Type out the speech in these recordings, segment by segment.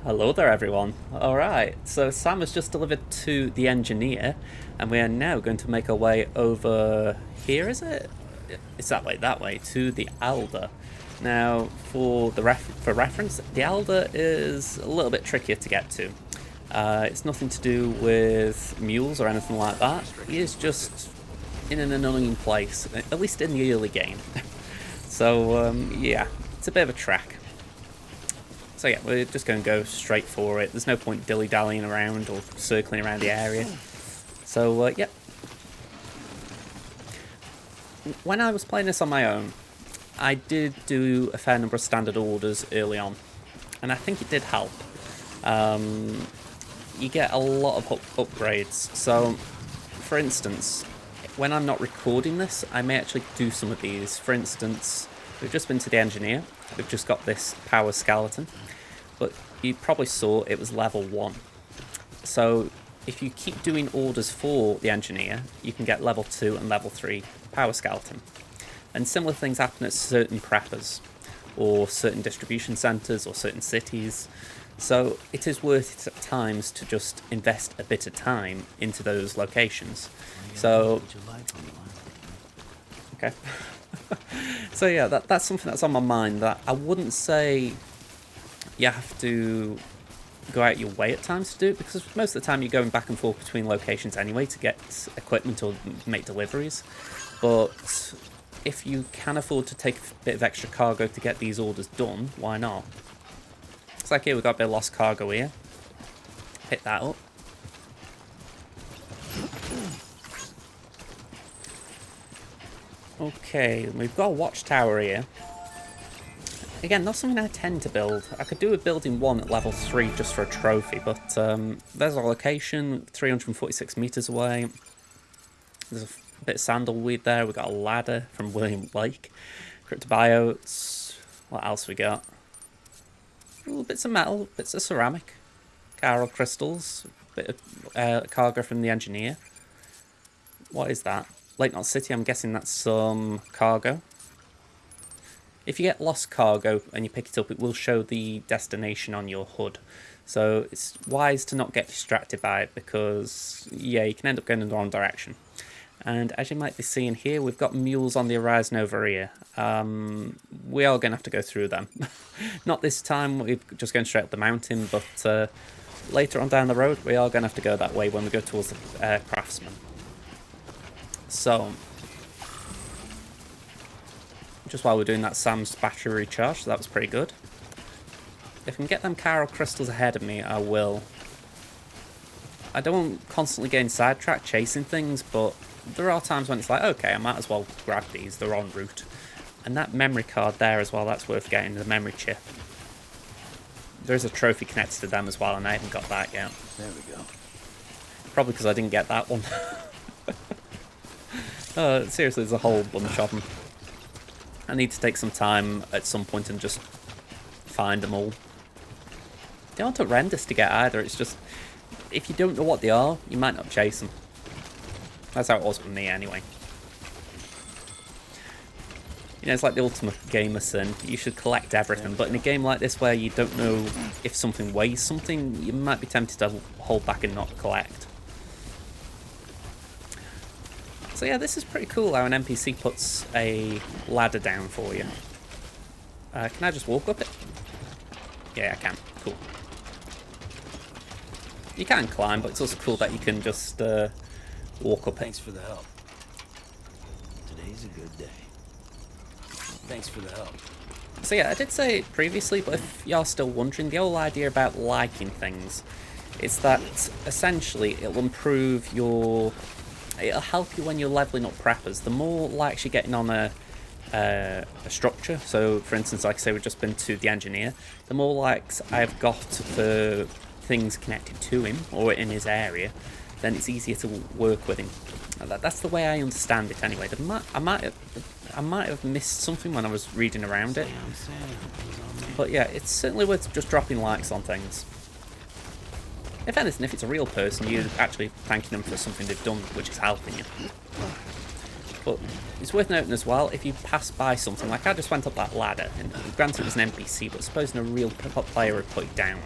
Hello there, everyone. Alright, so Sam has just delivered to the engineer, and we are now going to make our way over here, is it? It's that way, to the Alder. Now, for reference, the Alder is a little bit trickier to get to. It's nothing to do with mules or anything like that. It is just in an annoying place, at least in the early game. So, yeah, it's a bit of a trek. So yeah, we're just going to go straight for it. There's no point dilly-dallying around or circling around the area. So, yep. When I was playing this on my own, I did do a fair number of standard orders early on. And I think it did help. You get a lot of upgrades. So, for instance, when I'm not recording this, I may actually do some of these. For instance, we've just been to the engineer. We've just got this power skeleton, but you probably saw it was level 1. So if you keep doing orders for the engineer, you can get level 2 and level 3 power skeleton. And similar things happen at certain preppers, or certain distribution centres, or certain cities. So it is worth it at times to just invest a bit of time into those locations. So, okay. So yeah, that's something that's on my mind, that I wouldn't say you have to go out your way at times to do it, because most of the time you're going back and forth between locations anyway to get equipment or make deliveries. But if you can afford to take a bit of extra cargo to get these orders done, why not? It's like here, we've got a bit of lost cargo here. Pick that up. Okay, we've got a watchtower here. Again, not something I tend to build. I could do a building 1 at level 3 just for a trophy, but there's our location, 346 metres away. There's a bit of sandalweed there. We've got a ladder from William Blake. Cryptobiotes. What else we got? Ooh, bits of metal, bits of ceramic. Chiral crystals. Bit of cargo from the engineer. What is that? Lake Knot City, I'm guessing that's some cargo. If you get lost cargo and you pick it up, it will show the destination on your HUD. So it's wise to not get distracted by it, because, yeah, you can end up going in the wrong direction. And as you might be seeing here, we've got mules on the horizon over here. We are going to have to go through them. Not this time, we're just going straight up the mountain, but later on down the road, we are going to have to go that way when we go towards the craftsman. So, just while we're doing that, Sam's battery recharge, so that was pretty good. If I can get them chiral crystals ahead of me, I will. I don't want constantly getting sidetracked chasing things, but there are times when it's like, okay, I might as well grab these, they're en route. And that memory card there as well, that's worth getting, the memory chip. There's a trophy connected to them as well, and I haven't got that yet. There we go. Probably because I didn't get that one. Seriously, there's a whole bunch of them. I need to take some time at some point and just find them all. They aren't horrendous to get either, it's just, if you don't know what they are, you might not chase them. That's how it was with me anyway. You know, it's like the ultimate gamer sin. You should collect everything, but in a game like this where you don't know if something weighs something, you might be tempted to hold back and not collect. So yeah, this is pretty cool how an NPC puts a ladder down for you. Can I just walk up it? Yeah, I can. Cool. You can climb, but it's also cool that you can just walk up it. Thanks for the help. Today's a good day. Thanks for the help. So yeah, I did say it previously, but if you're still wondering, the whole idea about liking things is that essentially it'll improve your... It'll help you when you're leveling up preppers. The more likes you're getting on a structure, so for instance, like I say, we've just been to the engineer, the more likes I've got for things connected to him or in his area, then it's easier to work with him. That's the way I understand it anyway. I might have missed something when I was reading around it. But yeah, it's certainly worth just dropping likes on things. If anything, if it's a real person, you're actually thanking them for something they've done, which is helping you. But it's worth noting as well, if you pass by something, like I just went up that ladder, and granted it was an NPC, but supposing a real player would put it down,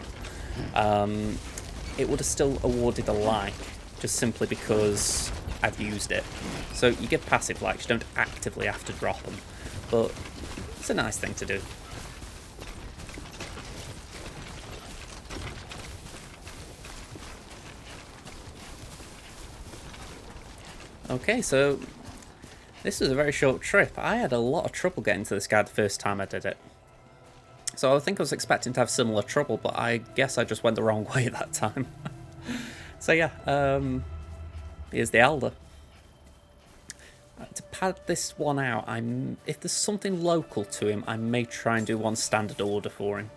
it would have still awarded a like, just simply because I've used it. So you give passive likes, you don't actively have to drop them, but it's a nice thing to do. Okay, so this was a very short trip. I had a lot of trouble getting to this guy the first time I did it. So I think I was expecting to have similar trouble, but I guess I just went the wrong way that time. So yeah, here's the Elder. To pad this one out, if there's something local to him, I may try and do one standard order for him.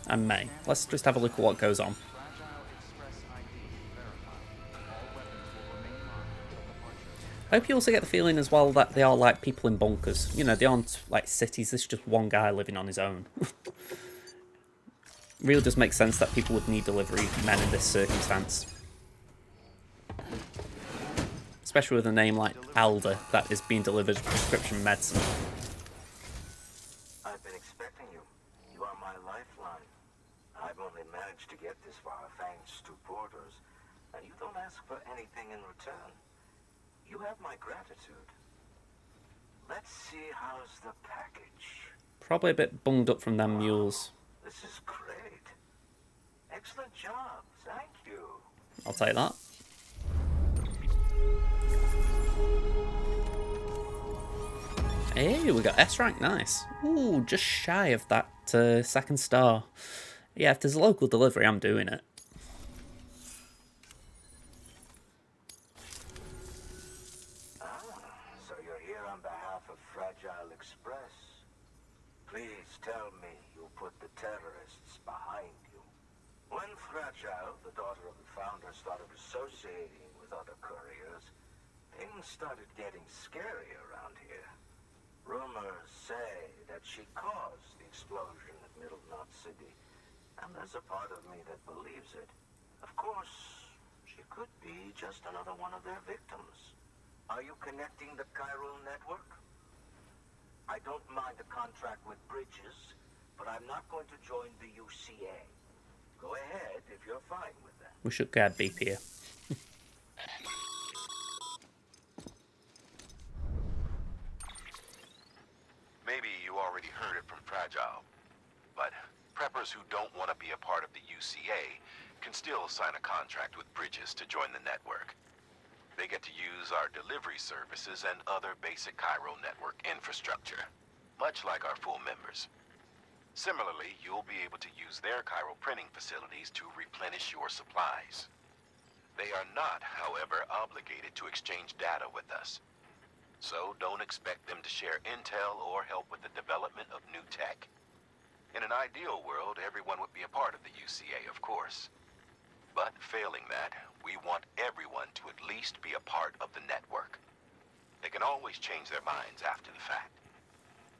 I may. Let's just have a look at what goes on. I hope you also get the feeling as well that they are like people in bunkers. You know, they aren't like cities, this is just one guy living on his own. Really does make sense that people would need delivery men in this circumstance. Especially with a name like Alder that is being delivered prescription medicine. I've been expecting you. You are my lifeline. I've only managed to get this far thanks to porters, and you don't ask for anything in return. You have my gratitude. Let's see how's the package. Probably a bit bunged up from them mules. This is great. Excellent job. Thank you. I'll take that. Hey, we got S rank, nice. Ooh, just shy of that second star. Yeah, if there's a local delivery, I'm doing it. So you're here on behalf of Fragile Express. Please tell me you put the terrorists behind you. When Fragile, the daughter of the founder, started associating with other couriers, things started getting scary around here. Rumors say that she caused the explosion at Middle Knot City, and there's a part of me that believes it. Of course, she could be just another one of their victims. Are you connecting the chiral network? I don't mind a contract with Bridges, but I'm not going to join the UCA. Go ahead if you're fine with that. We should grab beep here. Maybe you already heard it from Fragile, but preppers who don't want to be a part of the UCA can still sign a contract with Bridges to join the network. They get to use our delivery services and other basic chiral network infrastructure, much like our full members. Similarly, you'll be able to use their chiral printing facilities to replenish your supplies. They are not, however, obligated to exchange data with us. So don't expect them to share intel or help with the development of new tech. In an ideal world, everyone would be a part of the UCA, of course. But failing that, we want everyone to at least be a part of the network. They can always change their minds after the fact.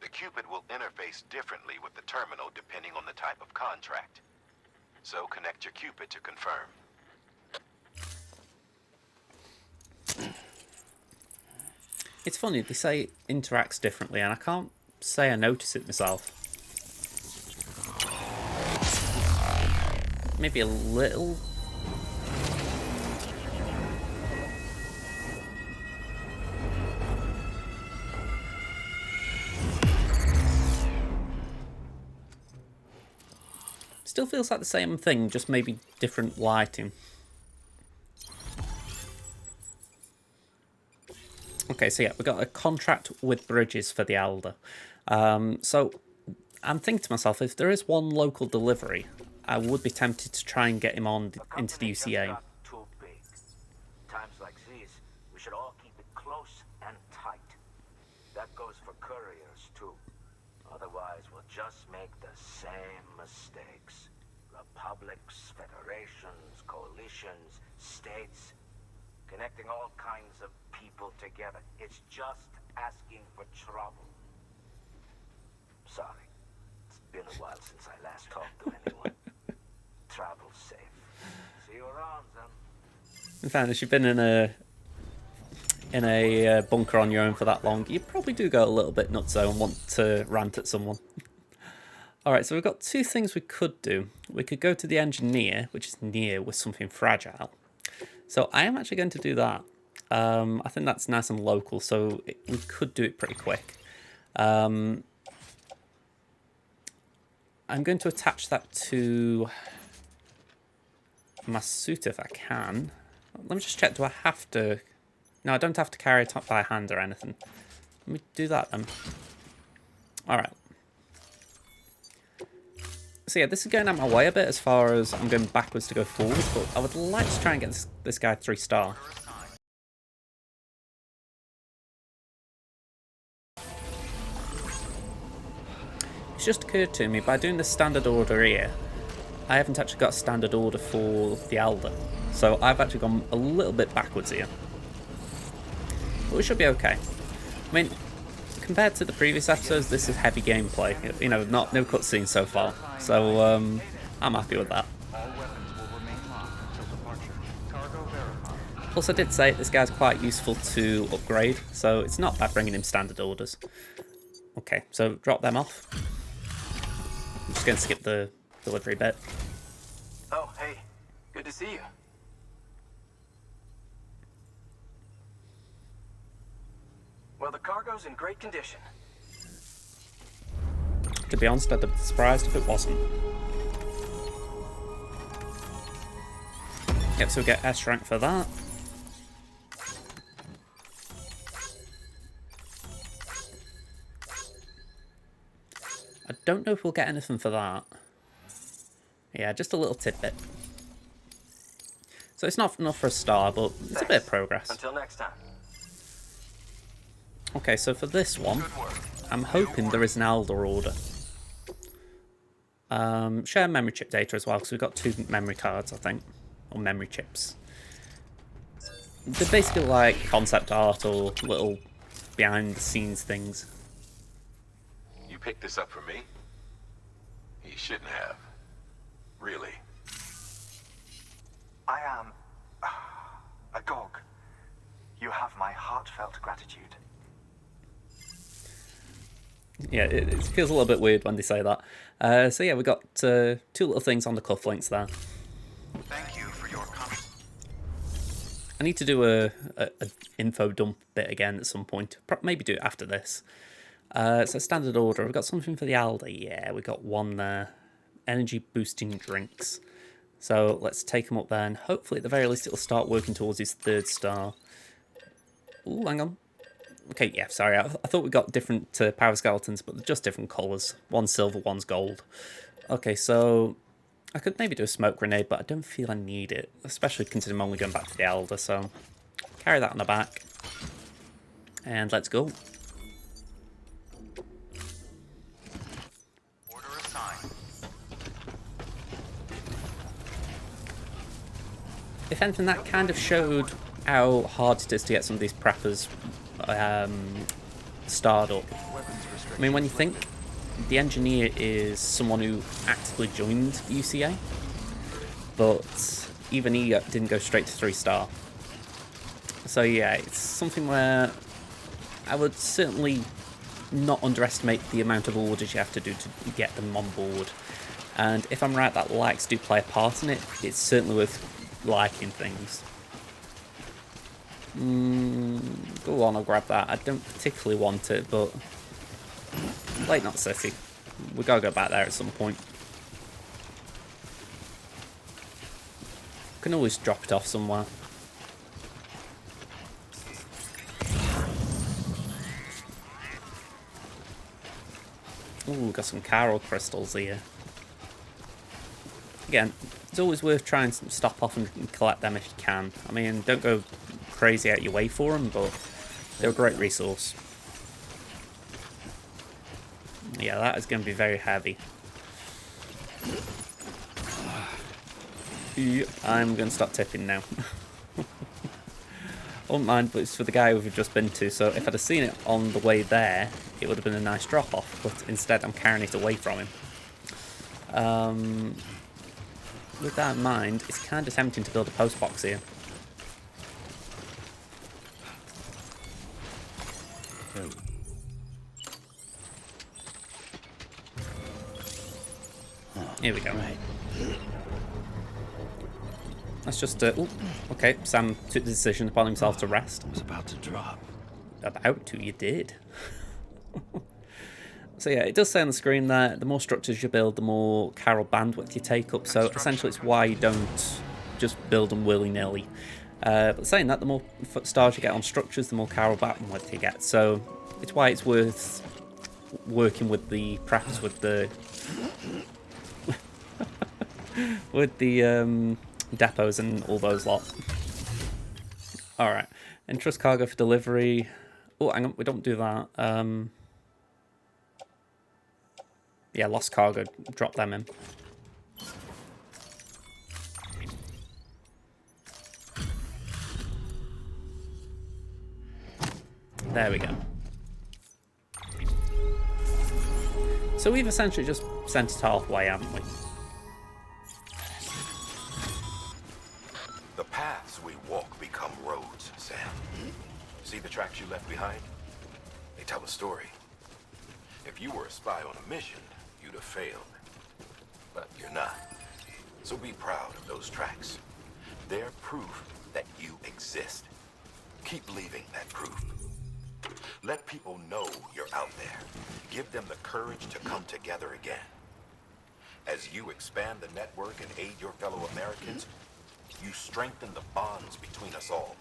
The Cupid will interface differently with the terminal depending on the type of contract. So connect your Cupid to confirm. It's funny, they say it interacts differently, and I can't say I notice it myself. Maybe a little. Still feels like the same thing, just maybe different lighting. Okay, so yeah, we've got a contract with Bridges for the Elder. So I'm thinking to myself, if there is one local delivery, I would be tempted to try and get him on into the UCA. Too big. Times like these, we should all keep it close and tight. That goes for couriers too. Otherwise, we'll just make the same mistakes. Republics, federations, coalitions, states, connecting all kinds of people together. It's just asking for trouble. Sorry. It's been a while since I last talked to anyone. Travel safe. See you around, then. In fairness, you've been in a bunker on your own for that long. You probably do go a little bit nutso and want to rant at someone. Alright, so we've got two things we could do. We could go to the engineer, which is near with something fragile. So I am actually going to do that. I think that's nice and local, so we could do it pretty quick. I'm going to attach that to my suit if I can. Let me just check, do I have to... No, I don't have to carry it up by hand or anything. Let me do that then. Alright. So yeah, this is going out my way a bit as far as I'm going backwards to go forwards, but I would like to try and get this guy 3-star. It's just occurred to me, by doing the standard order here, I haven't actually got a standard order for the Elder. So I've actually gone a little bit backwards here. But we should be okay. I mean, compared to the previous episodes, this is heavy gameplay. You know, no cutscenes so far. So I'm happy with that. Plus I did say this guy's quite useful to upgrade, so it's not bad bringing him standard orders. Okay, so drop them off. I'm just going to skip the delivery bit. Oh, hey. Good to see you. Well, the cargo's in great condition. To be honest, I'd be surprised if it wasn't. Yep, so we get S rank for that. I don't know if we'll get anything for that. Yeah, just a little tidbit. So it's not enough for a star, but it's a bit of progress. Until next time. Okay, so for this one, I'm hoping there is an Elder order. Share memory chip data as well, because we've got 2 memory cards, I think. Or memory chips. They're basically like concept art or little behind-the-scenes things. You picked this up for me? You shouldn't have. Really. I am a dog. You have my heartfelt gratitude. Yeah, it feels a little bit weird when they say that. So yeah, we got 2 little things on the cufflinks there. Thank you for your comment. I need to do a info dump bit again at some point. Maybe do it after this. So standard order. We've got something for the Elder. Yeah, we got one there. Energy boosting drinks. So let's take him up there, and hopefully at the very least it'll start working towards his 3rd star. Ooh, hang on. Okay, yeah, sorry. I thought we got different power skeletons, but they're just different colours. One's silver, one's gold. Okay, so I could maybe do a smoke grenade, but I don't feel I need it, especially considering I'm only going back to the Elder, so carry that on the back. And let's go. Order assigned. If anything, that kind of showed how hard it is to get some of these preppers starred up. I mean, when you think the engineer is someone who actively joined UCA, but even he didn't go straight to 3-star. So yeah, it's something where I would certainly not underestimate the amount of orders you have to do to get them on board. And if I'm right that likes do play a part in it, it's certainly worth liking things. Go on, I'll grab that. I don't particularly want it, but Late Knot City. We gotta go back there at some point. Can always drop it off somewhere. Ooh, got some Carol crystals here. Again, it's always worth trying to stop off and collect them if you can. I mean, don't go crazy out your way for them, but they're a great resource. Yeah, that is going to be very heavy. I'm going to stop tipping now. I wouldn't mind, but it's for the guy we've just been to, so if I'd have seen it on the way there, it would have been a nice drop-off, but instead I'm carrying it away from him. With that in mind, it's kind of tempting to build a post box here. Here we go. Right. Let's just... ooh, okay, Sam took the decision upon himself to rest. I was about to drop. About to, you did. So yeah, it does say on the screen that the more structures you build, the more Carol bandwidth you take up. So essentially it's why you don't just build them willy-nilly. But saying that, the more stars you get on structures, the more Carol bandwidth you get. So it's why it's worth working with the preppers with the... with the depots and all those lot. Alright, entrust cargo for delivery. Oh, hang on, we don't do that. Yeah, lost cargo, drop them in. There we go. So we've essentially just sent it halfway, haven't we? The paths we walk become roads, Sam. See the tracks you left behind? They tell a story. If you were a spy on a mission, you'd have failed. But you're not. So be proud of those tracks. They're proof that you exist. Keep leaving that proof. Let people know you're out there. Give them the courage to come together again. As you expand the network and aid your fellow Americans, you strengthen the bonds between us all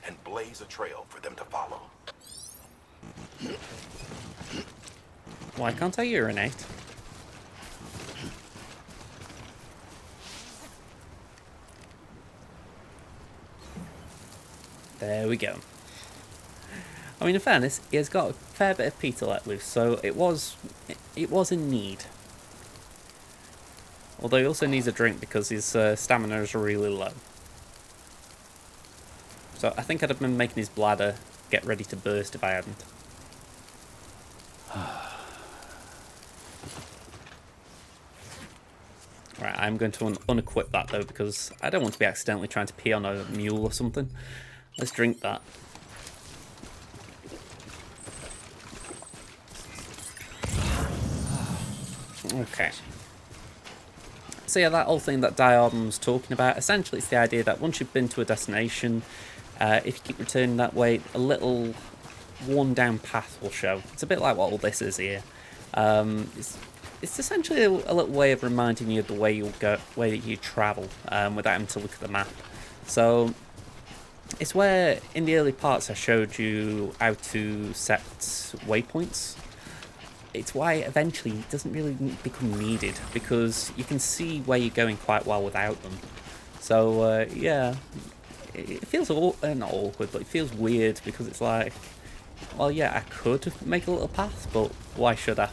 and blaze a trail for them to follow. Why can't I urinate? There we go. I mean, in fairness, he has got a fair bit of Peter let loose, so it was in need. Although he also needs a drink because his stamina is really low. So I think I'd have been making his bladder get ready to burst if I hadn't. Right, I'm going to unequip that though because I don't want to be accidentally trying to pee on a mule or something. Let's drink that. Okay. So yeah, that whole thing that Diardon was talking about, essentially it's the idea that once you've been to a destination, if you keep returning that way, a little worn down path will show. It's a bit like what all this is here. It's essentially a little way of reminding you of the way you'll go, way that you travel, without having to look at the map. So it's where in the early parts I showed you how to set waypoints. It's why eventually it doesn't really become needed because you can see where you're going quite well without them. So yeah, it feels not awkward, but it feels weird because it's like, well, yeah, I could make a little path, but why should I?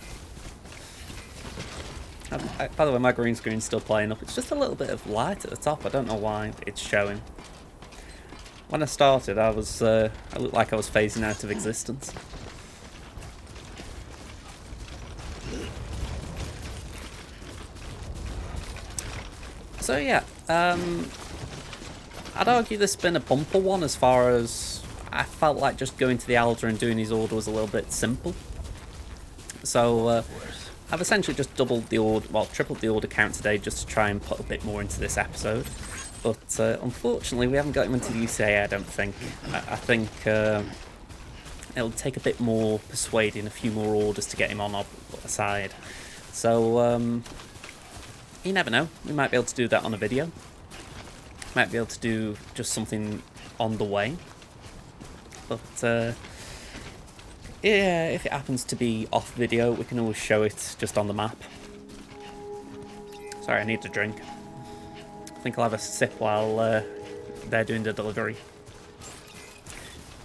By the way, my green screen's still playing up. It's just a little bit of light at the top. I don't know why it's showing. When I started, I looked like I was phasing out of existence. So yeah, I'd argue this has been a bumper one as far as I felt like just going to the Elder and doing his order was a little bit simple. So I've essentially just doubled the order, well, tripled the order count today just to try and put a bit more into this episode. But unfortunately, we haven't got him into the UCA, I don't think. I think it'll take a bit more persuading, a few more orders to get him on our side. So you never know, we might be able to do that on a video. Might be able to do just something on the way. But yeah, if it happens to be off video, we can always show it just on the map. Sorry, I need a drink. I think I'll have a sip while they're doing the delivery.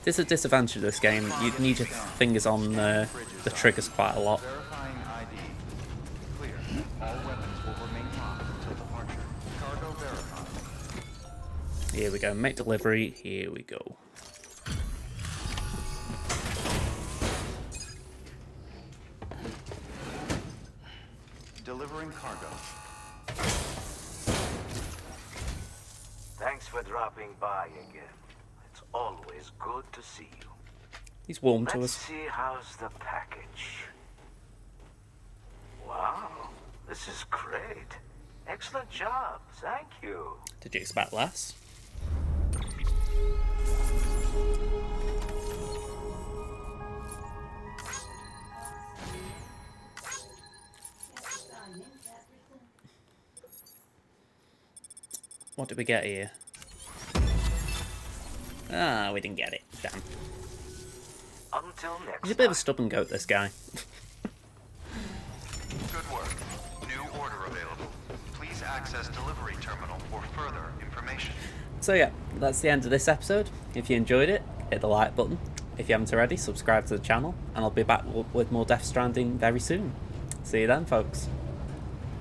There's a disadvantage of this game. You need your fingers on the triggers quite a lot. Here we go, make delivery, here we go. Delivering cargo. Thanks for dropping by again. It's always good to see you. He's warm to Let's us. see how's the package. Wow, This is great. Excellent job. Thank you. Did you expect less? What did we get here? Ah, we didn't get it. Damn. Until next He's a bit of a time. stubborn goat, this guy. Good work. New order available. Please access delivery terminal for further information. So yeah, that's the end of this episode. If you enjoyed it, hit the like button. If you haven't already, subscribe to the channel, and I'll be back with more Death Stranding very soon. See you then, folks.